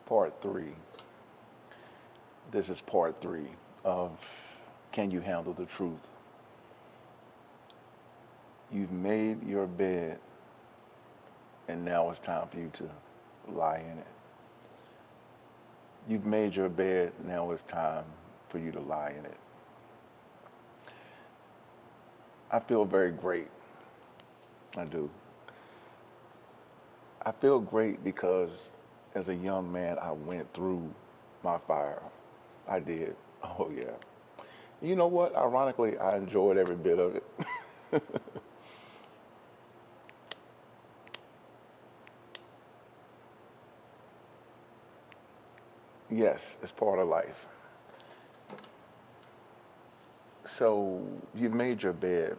Part three. This is part three of Can You Handle the Truth? You've made your bed, and now it's time for you to lie in it. You've made your bed, now it's time for you to lie in it. I feel very great. I do. I feel great because as a young man, I went through my fire. I did. Oh, yeah. You know what? Ironically, I enjoyed every bit of it. Yes, it's part of life. So you've made your bed.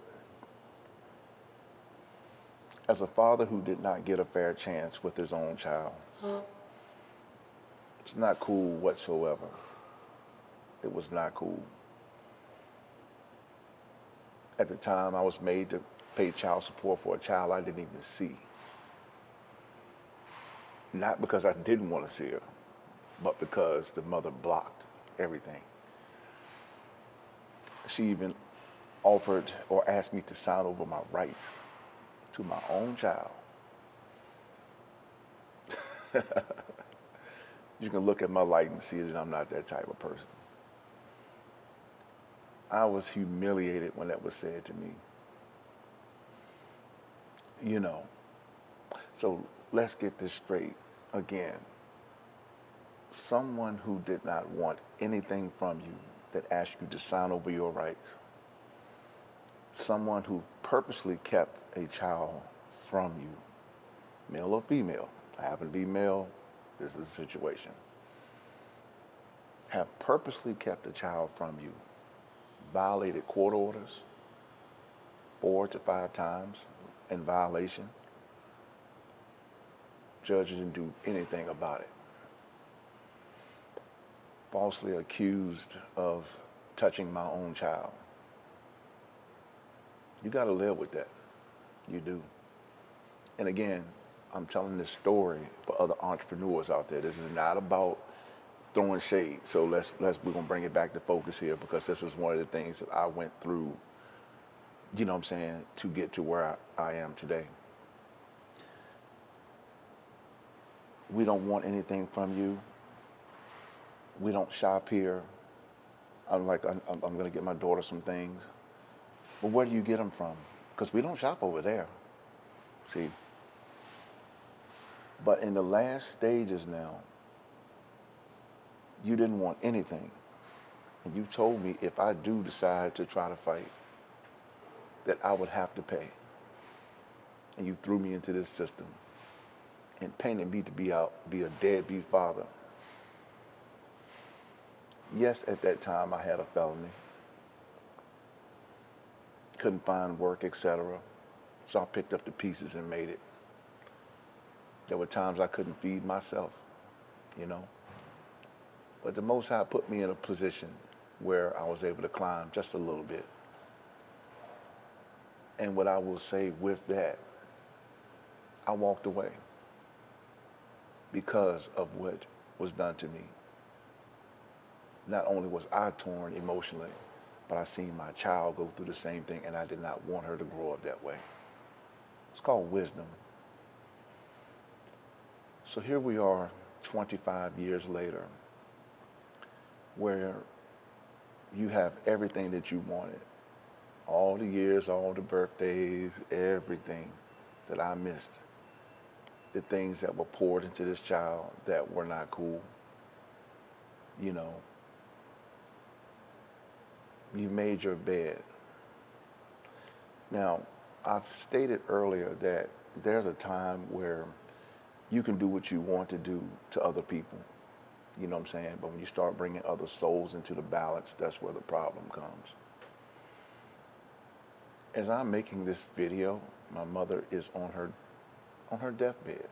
As a father who did not get a fair chance with his own child, it's not cool whatsoever. It was not cool. At the time, I was made to pay child support for a child I didn't even see. Not because I didn't want to see her, but because the mother blocked everything. She even offered or asked me to sign over my rights to my own child. You can look at my light and see that I'm not that type of person. I was humiliated when that was said to me. You know, so let's get this straight again. Someone who did not want anything from you that asked you to sign over your rights. Someone who purposely kept a child from you, male or female. I happen to be male. This is the situation. Have purposely kept a child from you, violated court orders 4 to 5 times in violation. Judge didn't do anything about it. Falsely accused of touching my own child. You got to live with that. You do. And again, I'm telling this story for other entrepreneurs out there. This is not about throwing shade. So we're gonna bring it back to focus here because this is one of the things that I went through, you know what I'm saying, to get to where I am today. We don't want anything from you. We don't shop here. I'm gonna get my daughter some things. But where do you get them from? Because we don't shop over there. See. But in the last stages now, you didn't want anything. And you told me if I do decide to try to fight, that I would have to pay. And you threw me into this system and painted me to be a deadbeat father. Yes, at that time I had a felony. Couldn't find work, etc. So I picked up the pieces and made it. There were times I couldn't feed myself, you know. But the Most High put me in a position where I was able to climb just a little bit. And what I will say with that, I walked away because of what was done to me. Not only was I torn emotionally, but I seen my child go through the same thing, and I did not want her to grow up that way. It's called wisdom. So here we are 25 years later, where you have everything that you wanted. All the years, all the birthdays, everything that I missed. The things that were poured into this child that were not cool. You know, you made your bed. Now, I've stated earlier that there's a time where you can do what you want to do to other people. You know what I'm saying? But when you start bringing other souls into the balance, that's where the problem comes. As I'm making this video, my mother is on her deathbed,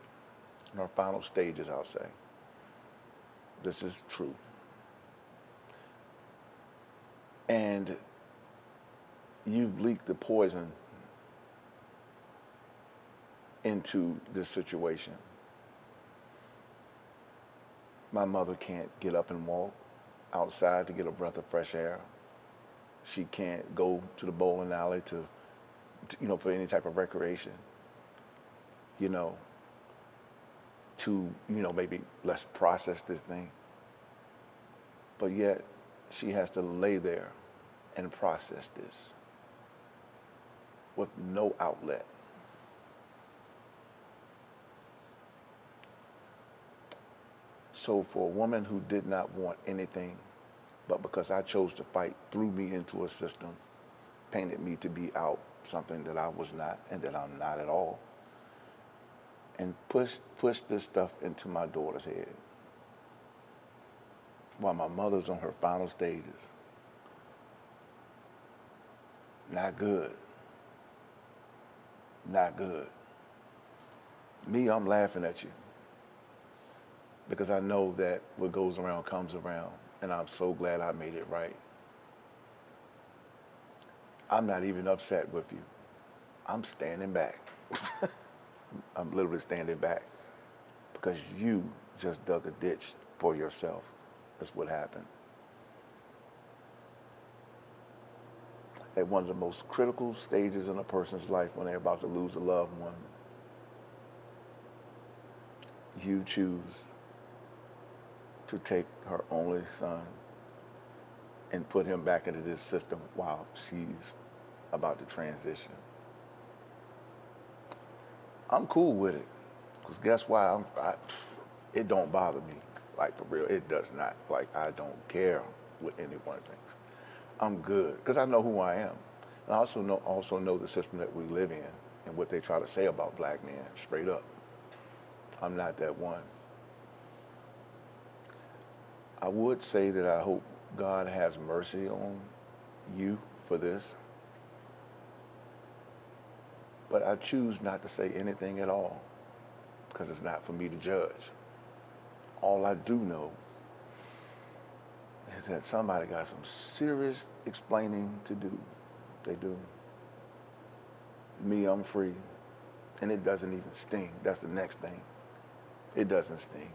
in her final stages, I'll say. This is true. And you've leaked the poison into this situation. My mother can't get up and walk outside to get a breath of fresh air. She can't go to the bowling alley for any type of recreation, you know, maybe let's process this thing. But yet, she has to lay there and process this with no outlet. So for a woman who did not want anything, but because I chose to fight, threw me into a system, painted me to be out something that I was not and that I'm not at all, and pushed this stuff into my daughter's head while my mother's on her final stages. Not good. Not good. Me, I'm laughing at you because I know that what goes around comes around, and I'm so glad I made it right. I'm not even upset with you. I'm standing back. I'm literally standing back because you just dug a ditch for yourself. That's what happened. At one of the most critical stages in a person's life when they're about to lose a loved one, you choose to take her only son and put him back into this system while she's about to transition. I'm cool with it, because guess why? It don't bother me. Like, for real, it does not. Like, I don't care what anyone thinks. I'm good, because I know who I am. And I also know the system that we live in and what they try to say about black men, straight up. I'm not that one. I would say that I hope God has mercy on you for this, but I choose not to say anything at all because it's not for me to judge. All I do know is that somebody got some serious explaining to do. They do. Me, I'm free. And it doesn't even sting. That's the next thing. It doesn't sting.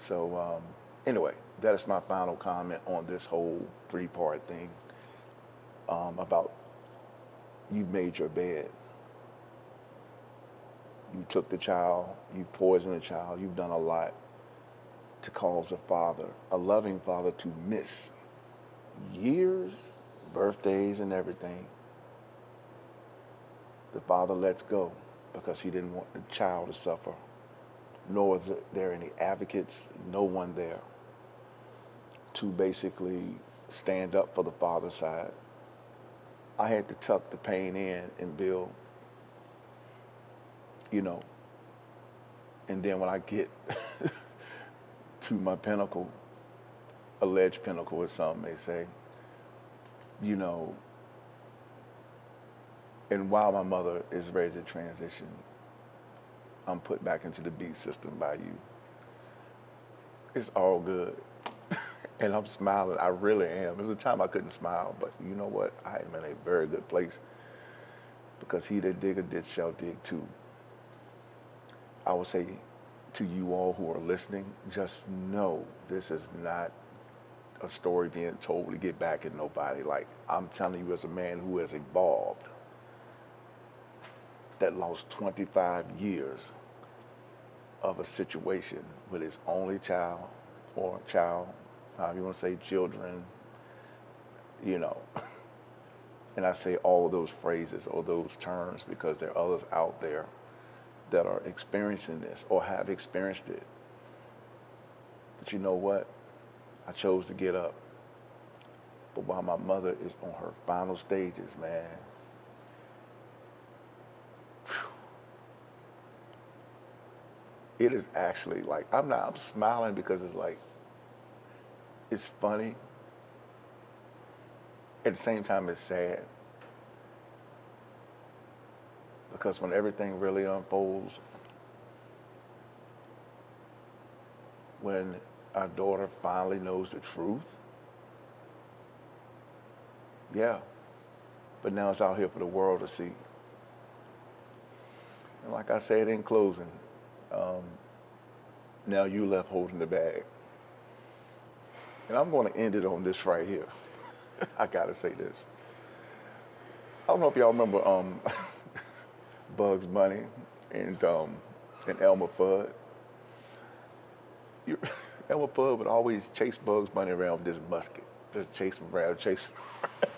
So, anyway, that is my final comment on this whole three-part thing about you've made your bed. You took the child, you poisoned the child, you've done a lot to cause a loving father, to miss years, birthdays, and everything. The father lets go because he didn't want the child to suffer, nor is there any advocates, no one there to basically stand up for the father's side. I had to tuck the pain in and build, you know, and then when I get to my pinnacle, alleged pinnacle, as some may say, you know, and while my mother is ready to transition, I'm put back into the beat system by you. It's all good. And I'm smiling. I really am. There was a time I couldn't smile, but you know what? I am in a very good place because he that dig a ditch shall dig too. I would say to you all who are listening, just know this is not a story being told to get back at nobody. Like, I'm telling you as a man who has evolved, that lost 25 years of a situation with his only child, or child, however you want to say, children, you know. And I say all those phrases or those terms because there are others out there that are experiencing this or have experienced it. But you know what? I chose to get up. But while my mother is on her final stages, man, it is actually like, I'm smiling because it's like, it's funny. At the same time, it's sad. Because when everything really unfolds, when our daughter finally knows the truth, yeah. But now it's out here for the world to see. And like I said in closing, Now you left holding the bag. And I'm going to end it on this right here. I got to say this. I don't know if y'all remember Bugs Bunny and Elmer Fudd. You, Elmer Fudd would always chase Bugs Bunny around with this musket. Just chase him around, chase him around.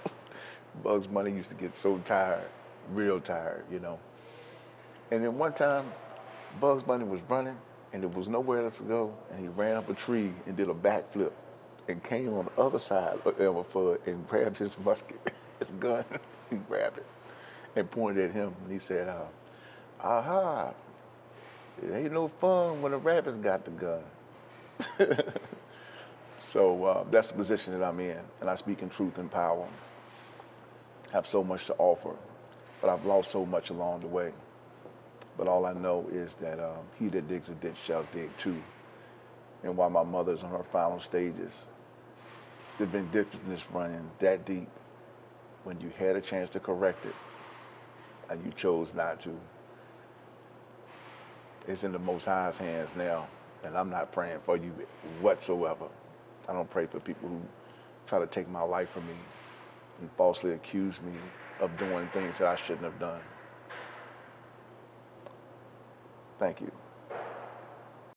Bugs Bunny used to get so tired, real tired, you know. And then one time, Bugs Bunny was running, and there was nowhere else to go, and he ran up a tree and did a backflip, and came on the other side of Elmer Fudd and grabbed his musket, his gun, he grabbed it, and pointed at him, and he said, aha, it ain't no fun when the rabbit's got the gun. So that's the position that I'm in, and I speak in truth and power. Have so much to offer, but I've lost so much along the way. But all I know is that he that digs a ditch shall dig too. And while my mother's on her final stages, the vindictiveness running that deep, when you had a chance to correct it, and you chose not to, it's in the Most High's hands now, and I'm not praying for you whatsoever. I don't pray for people who try to take my life from me and falsely accuse me of doing things that I shouldn't have done. Thank you.